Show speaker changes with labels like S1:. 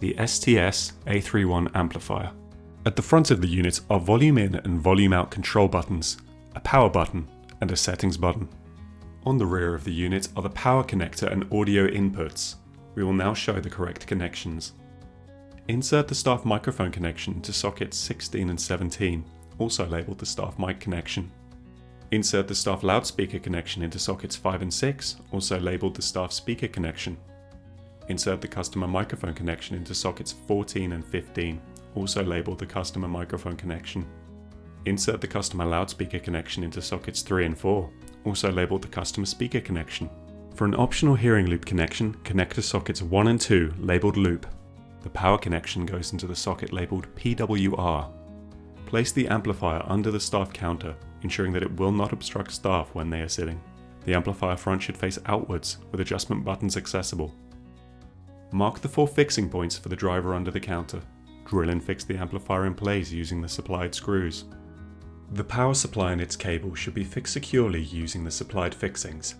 S1: the STS-A31 amplifier. At the front of the unit are volume in and volume out control buttons, a power button and a settings button. On the rear of the unit are the power connector and audio inputs. We will now show the correct connections. Insert the staff microphone connection into sockets 16 and 17, also labelled the staff mic connection. Insert the staff loudspeaker connection into sockets 5 and 6, also labelled the staff speaker connection. Insert the customer microphone connection into sockets 14 and 15, also labelled the customer microphone connection. Insert the customer loudspeaker connection into sockets 3 and 4, also labelled the customer speaker connection. For an optional hearing loop connection, connect to sockets 1 and 2, labelled loop. The power connection goes into the socket labelled PWR. Place the amplifier under the staff counter, ensuring that it will not obstruct staff when they are sitting. The amplifier front should face outwards, with adjustment buttons accessible. Mark the 4 fixing points for the driver under the counter. Drill and fix the amplifier in place using the supplied screws. The power supply and its cable should be fixed securely using the supplied fixings.